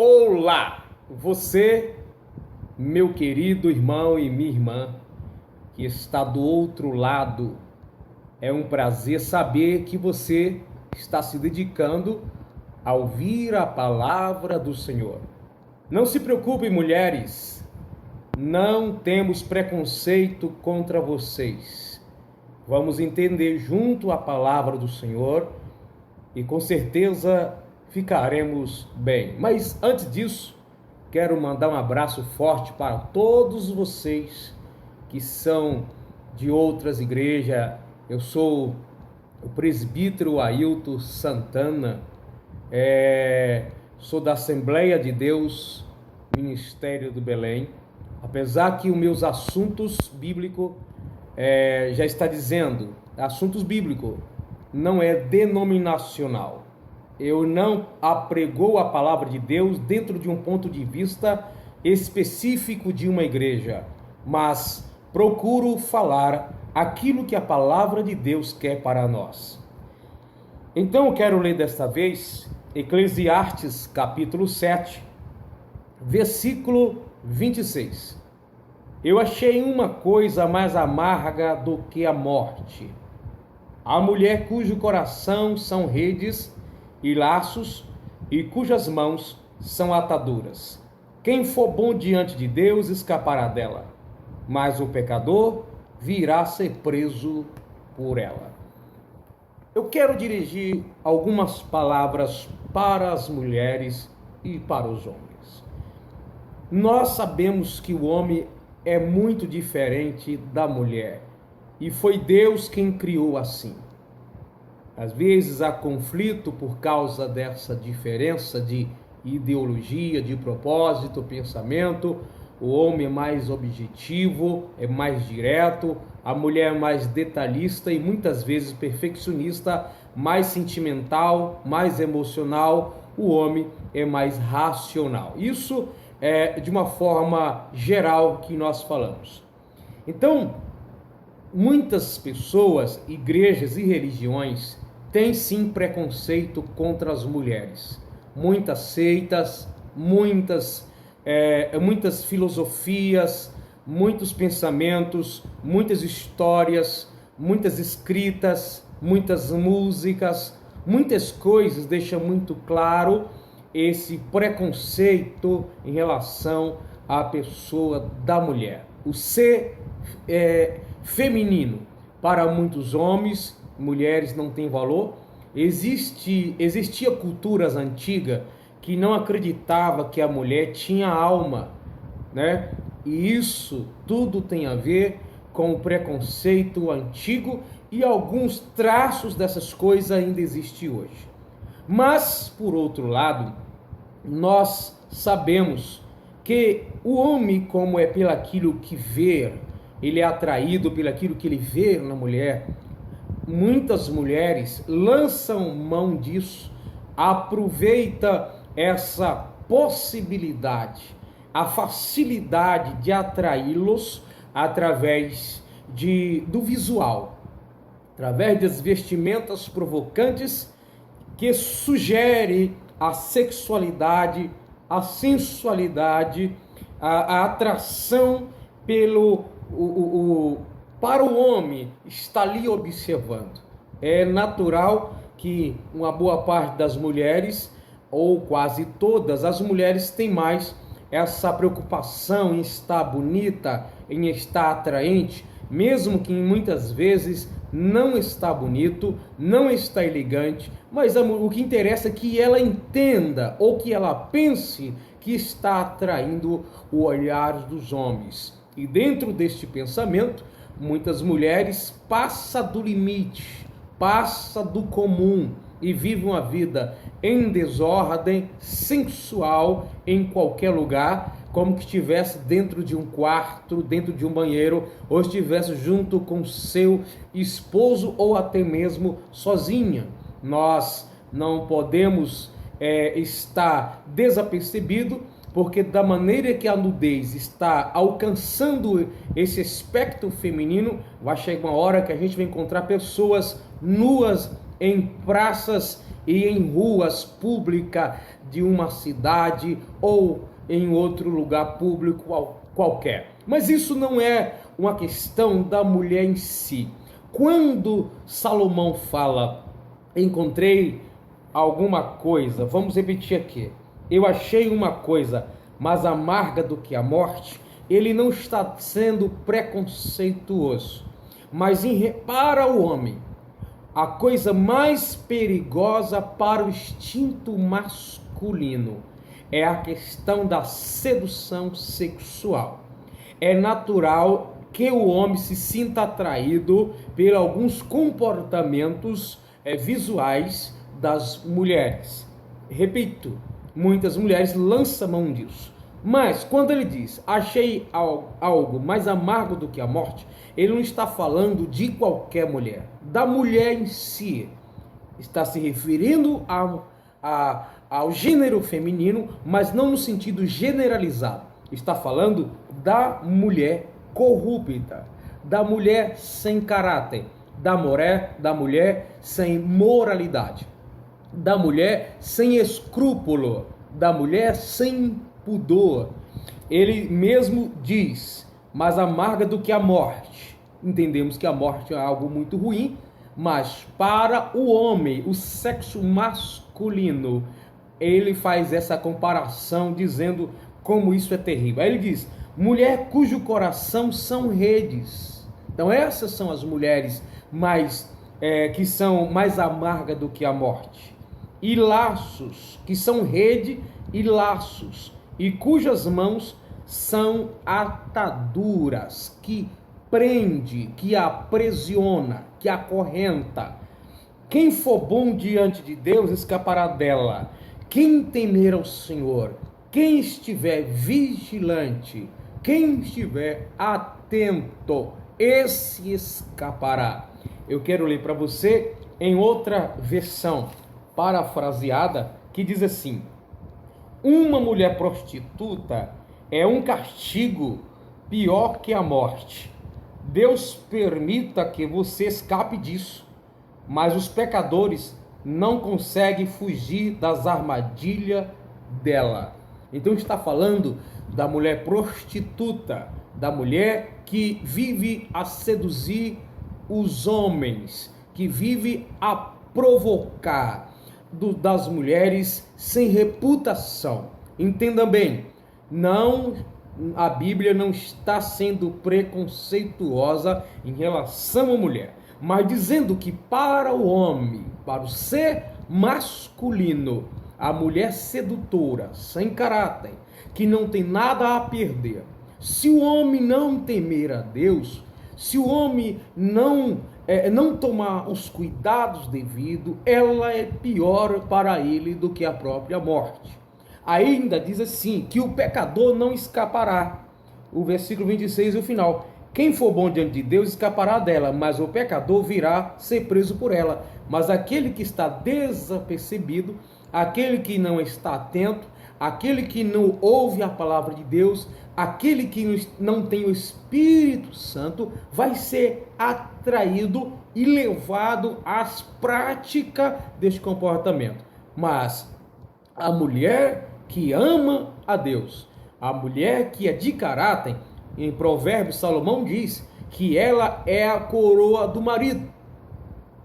Olá, você, meu querido irmão e minha irmã, que está do outro lado. É um prazer saber que você está se dedicando a ouvir a palavra do Senhor. Não se preocupe, mulheres, não temos preconceito contra vocês. Vamos entender junto a palavra do Senhor e com certeza ficaremos bem. Mas antes disso, quero mandar um abraço forte para todos vocês que são de outras igrejas. Eu sou o presbítero Ailton Santana, sou da Assembleia de Deus, Ministério do Belém. Apesar que os meus assuntos bíblicos, já está dizendo, assuntos bíblicos, não é denominacional. Eu não apregou a palavra de Deus dentro de um ponto de vista específico de uma igreja, mas procuro falar aquilo que a palavra de Deus quer para nós. Então eu quero ler desta vez Eclesiastes capítulo 7, versículo 26. Eu achei uma coisa mais amarga do que a morte, a mulher cujo coração são redes e laços, e cujas mãos são ataduras. Quem for bom diante de Deus escapará dela, mas o pecador virá ser preso por ela. Eu quero dirigir algumas palavras para as mulheres e para os homens. Nós sabemos que o homem é muito diferente da mulher, e foi Deus quem criou assim. Às vezes há conflito por causa dessa diferença de ideologia, de propósito, pensamento. O homem é mais objetivo, é mais direto, a mulher é mais detalhista e muitas vezes perfeccionista, mais sentimental, mais emocional. O homem é mais racional. Isso é de uma forma geral que nós falamos. Então, muitas pessoas, igrejas e religiões têm sim preconceito contra as mulheres. Muitas seitas, muitas filosofias, muitos pensamentos, muitas histórias, muitas escritas, muitas músicas, muitas coisas deixam muito claro esse preconceito em relação à pessoa da mulher. O ser feminino para muitos homens, mulheres não tem valor. Existia culturas antigas que não acreditava que a mulher tinha alma, né? E isso tudo tem a ver com o preconceito antigo, e alguns traços dessas coisas ainda existem hoje. Mas, por outro lado, nós sabemos que o homem, como é pelaquilo que vê, ele é atraído pelaquilo que ele vê na mulher. Muitas mulheres lançam mão disso, aproveita essa possibilidade, a facilidade de atraí-los através do visual, através das vestimentas provocantes que sugere a sexualidade, a sensualidade, a atração para o homem está ali observando. É natural que uma boa parte das mulheres, ou quase todas as mulheres, têm mais essa preocupação em estar bonita, em estar atraente, mesmo que muitas vezes não está bonito, não está elegante, mas o que interessa é que ela entenda ou que ela pense que está atraindo o olhar dos homens. E dentro deste pensamento, muitas mulheres passam do limite, passam do comum e vivem uma vida em desordem sensual em qualquer lugar, como que estivesse dentro de um quarto, dentro de um banheiro, ou estivesse junto com seu esposo ou até mesmo sozinha. Nós não podemos estar desapercebido, porque da maneira que a nudez está alcançando esse aspecto feminino, vai chegar uma hora que a gente vai encontrar pessoas nuas em praças e em ruas públicas de uma cidade ou em outro lugar público qualquer. Mas isso não é uma questão da mulher em si. Quando Salomão fala, encontrei alguma coisa, vamos repetir aqui, eu achei uma coisa mais amarga do que a morte, ele não está sendo preconceituoso, mas para o homem, a coisa mais perigosa para o instinto masculino é a questão da sedução sexual. É natural que o homem se sinta atraído por alguns comportamentos visuais das mulheres. Repito, muitas mulheres lançam mão disso. Mas quando ele diz, achei algo mais amargo do que a morte, ele não está falando de qualquer mulher, da mulher em si. Está se referindo ao gênero feminino, mas não no sentido generalizado. Está falando da mulher corrupta, da mulher sem caráter, da mulher sem moralidade, da mulher sem escrúpulo, da mulher sem pudor. Ele mesmo diz, mais amarga do que a morte. Entendemos que a morte é algo muito ruim, mas para o homem, o sexo masculino, ele faz essa comparação dizendo como isso é terrível. Aí ele diz, mulher cujo coração são redes. Então essas são as mulheres que são mais amargas do que a morte. E laços, que são rede e laços, e cujas mãos são ataduras, que prende, que aprisiona, que acorrenta. Quem for bom diante de Deus escapará dela. Quem temer ao Senhor, quem estiver vigilante, quem estiver atento, esse escapará. Eu quero ler para você em outra versão parafraseada que diz assim: uma mulher prostituta é um castigo pior que a morte. Deus permita que você escape disso, mas os pecadores não conseguem fugir das armadilhas dela. Então está falando da mulher prostituta, da mulher que vive a seduzir os homens, que vive a provocar, das mulheres sem reputação. Entenda bem, a Bíblia não está sendo preconceituosa em relação à mulher, mas dizendo que para o homem, para o ser masculino, a mulher sedutora, sem caráter, que não tem nada a perder, se o homem não temer a Deus, se o homem não tomar os cuidados devidos, ela é pior para ele do que a própria morte. Ainda diz assim, que o pecador não escapará. O versículo 26 é o final. Quem for bom diante de Deus escapará dela, mas o pecador virá ser preso por ela. Mas aquele que está desapercebido, aquele que não está atento, aquele que não ouve a palavra de Deus, aquele que não tem o Espírito Santo, vai ser atraído e levado às práticas deste comportamento. Mas a mulher que ama a Deus, a mulher que é de caráter, em Provérbios, Salomão diz que ela é a coroa do marido.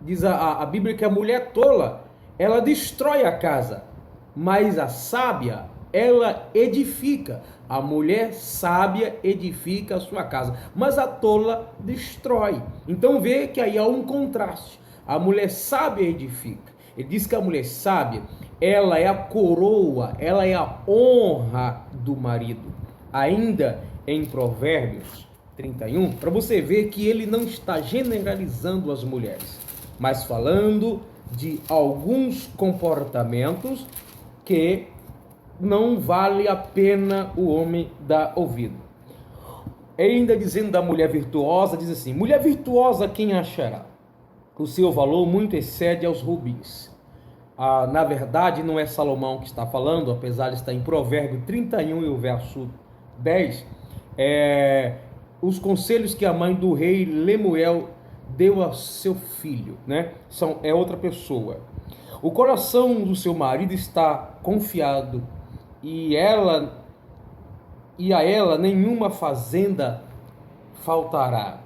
Diz a Bíblia que a mulher tola, ela destrói a casa, mas a sábia, ela edifica. A mulher sábia edifica a sua casa, mas a tola destrói. Então vê que aí há um contraste. A mulher sábia edifica. Ele diz que a mulher sábia, ela é a coroa, ela é a honra do marido. Ainda em Provérbios 31, para você ver que ele não está generalizando as mulheres, mas falando de alguns comportamentos que não vale a pena o homem dar ouvido. Ainda dizendo da mulher virtuosa, diz assim: mulher virtuosa quem achará? O seu valor muito excede aos rubins. Na verdade não é Salomão que está falando, apesar de estar em Provérbio 31 e o verso 10, os conselhos que a mãe do rei Lemuel deu ao seu filho, né? É outra pessoa. O coração do seu marido está confiado e a ela nenhuma fazenda faltará.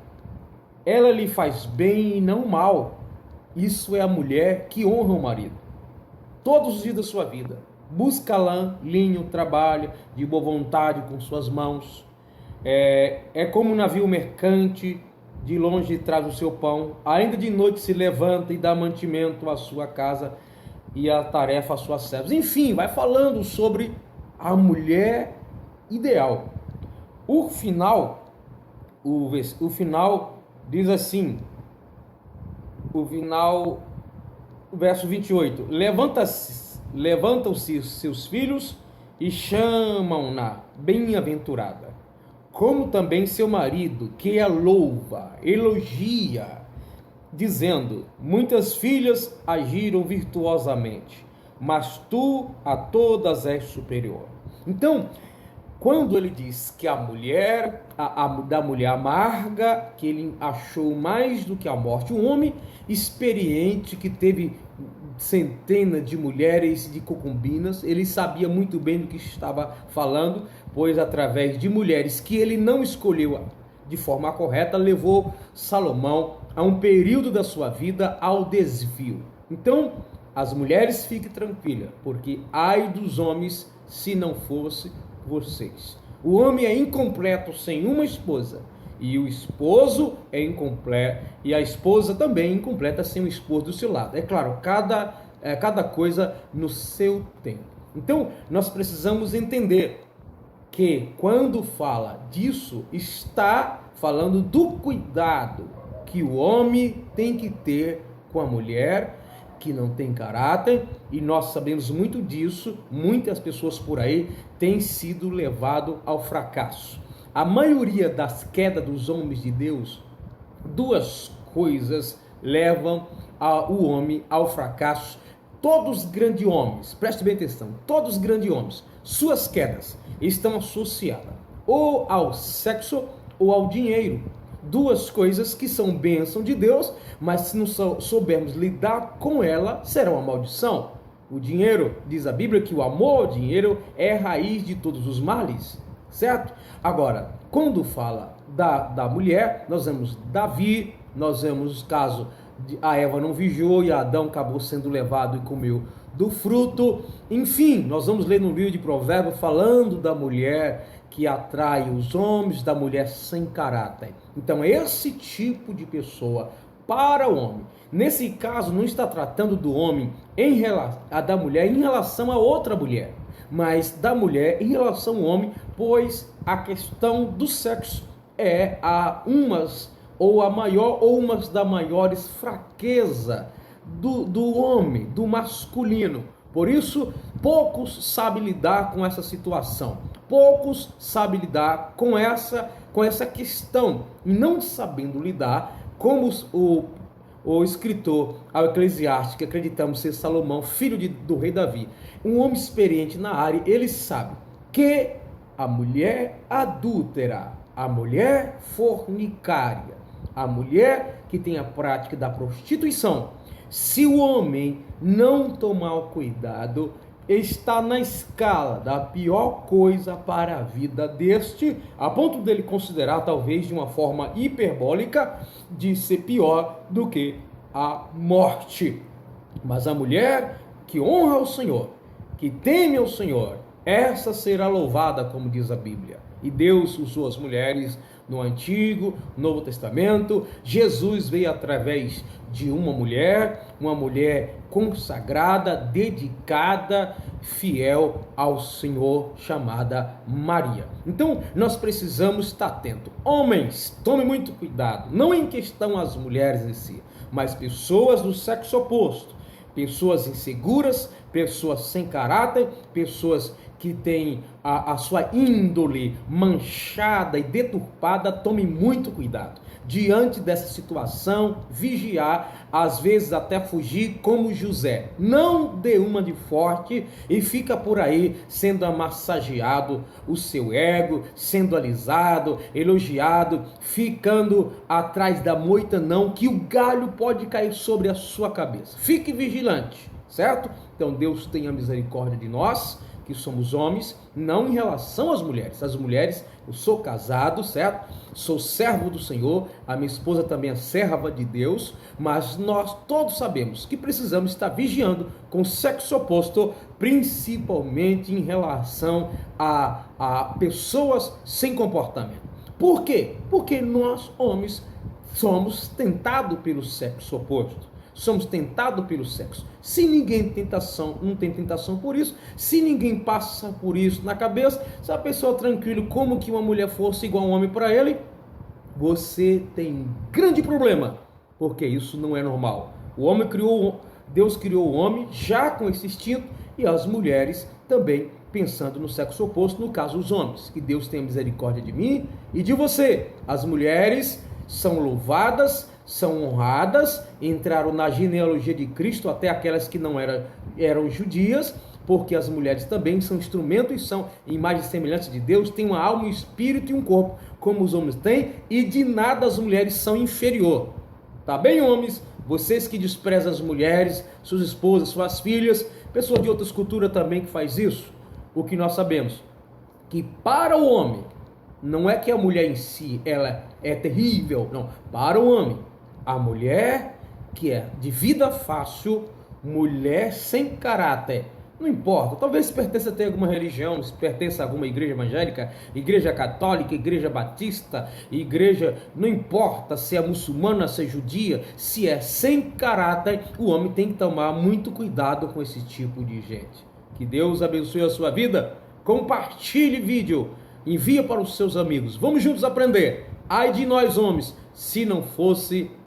Ela lhe faz bem e não mal. Isso é a mulher que honra o marido. Todos os dias da sua vida, busca lã, linho, trabalha de boa vontade com suas mãos. É como um navio mercante, de longe traz o seu pão, ainda de noite se levanta e dá mantimento à sua casa e a tarefa às suas servas. Enfim, vai falando sobre a mulher ideal. O final diz assim, o verso 28, levantam-se seus filhos e chamam-na bem-aventurada, como também seu marido, que a louva, elogia, dizendo, muitas filhas agiram virtuosamente, mas tu a todas és superior. Então, quando ele diz que a mulher, da mulher amarga, que ele achou mais do que a morte, um homem experiente que teve centenas de mulheres de concubinas, ele sabia muito bem do que estava falando, pois através de mulheres que ele não escolheu de forma correta, levou Salomão a um período da sua vida ao desvio. Então, as mulheres fiquem tranquilas, porque ai dos homens se não fosse vocês. O homem é incompleto sem uma esposa, e o esposo é incompleto, e a esposa também é incompleta sem o esposo do seu lado. É claro, cada coisa no seu tempo. Então, nós precisamos entender que quando fala disso, está falando do cuidado que o homem tem que ter com a mulher que não tem caráter, e nós sabemos muito disso. Muitas pessoas por aí têm sido levado ao fracasso. A maioria das quedas dos homens de Deus, duas coisas levam o homem ao fracasso. Todos os grandes homens, preste bem atenção, todos os grandes homens, suas quedas estão associadas ou ao sexo ou ao dinheiro. Duas coisas que são bênção de Deus, mas se não soubermos lidar com ela, será uma maldição. O dinheiro, diz a Bíblia, que o amor ao dinheiro é a raiz de todos os males, certo? Agora, quando fala da mulher, nós vemos Davi, nós vemos o caso de a Eva não vigiou e Adão acabou sendo levado e comeu do fruto. Enfim, nós vamos ler no livro de Provérbios falando da mulher que atrai os homens, da mulher sem caráter. Então, esse tipo de pessoa para o homem, nesse caso, não está tratando do homem da mulher em relação a outra mulher, mas da mulher em relação ao homem, pois a questão do sexo é a maior ou uma das maiores fraquezas do homem, do masculino. Por isso, poucos sabem lidar com essa situação. Poucos sabem lidar com essa questão. E não sabendo lidar, como o escritor ao Eclesiastes, que acreditamos ser Salomão, filho do rei Davi, um homem experiente na área, ele sabe que a mulher adúltera, a mulher fornicária, a mulher que tem a prática da prostituição, se o homem não tomar o cuidado, está na escala da pior coisa para a vida deste, a ponto dele considerar, talvez de uma forma hiperbólica, de ser pior do que a morte. Mas a mulher que honra o Senhor, que teme ao Senhor, essa será louvada, como diz a Bíblia. E Deus usou as mulheres no Antigo, Novo Testamento. Jesus veio através de uma mulher consagrada, dedicada, fiel ao Senhor, chamada Maria. Então, nós precisamos estar atentos. Homens, tome muito cuidado, não em questão as mulheres em si, mas pessoas do sexo oposto, pessoas inseguras, pessoas sem caráter, pessoas que têm a sua índole manchada e deturpada. Tome muito cuidado. Diante dessa situação, vigiar, às vezes até fugir, como José. Não dê uma de forte e fica por aí sendo amassageado o seu ego, sendo alisado, elogiado, ficando atrás da moita, não, que o galho pode cair sobre a sua cabeça. Fique vigilante. certo? Então Deus tenha misericórdia de nós, que somos homens, não em relação às mulheres. As mulheres, eu sou casado, certo? Sou servo do Senhor, a minha esposa também é serva de Deus, mas nós todos sabemos que precisamos estar vigiando com o sexo oposto, principalmente em relação a pessoas sem comportamento. Por quê? Porque nós, homens, somos tentados pelo sexo oposto. Somos tentados pelo sexo. Se ninguém não tem tentação por isso, se ninguém passa por isso na cabeça, se a pessoa tranquilo como que uma mulher fosse igual a um homem para ele, você tem um grande problema, porque isso não é normal. Deus criou o homem já com esse instinto e as mulheres também pensando no sexo oposto, no caso os homens. Que Deus tenha misericórdia de mim e de você. As mulheres são louvadas, são honradas, entraram na genealogia de Cristo, até aquelas que não eram judias, porque as mulheres também são instrumentos e são imagem e semelhança de Deus, têm uma alma, um espírito e um corpo, como os homens têm, e de nada as mulheres são inferior. Tá bem, homens? Vocês que desprezam as mulheres, suas esposas, suas filhas, pessoas de outras culturas também que faz isso, o que nós sabemos? Que para o homem, não é que a mulher em si, ela é terrível, não. Para o homem, a mulher que é de vida fácil, mulher sem caráter, não importa, talvez se pertença a alguma religião, se pertença a alguma igreja evangélica, igreja católica, igreja batista, igreja, não importa se é muçulmana, se é judia, se é sem caráter, o homem tem que tomar muito cuidado com esse tipo de gente. Que Deus abençoe a sua vida, compartilhe vídeo, envia para os seus amigos, vamos juntos aprender. Ai de nós homens, se não fosse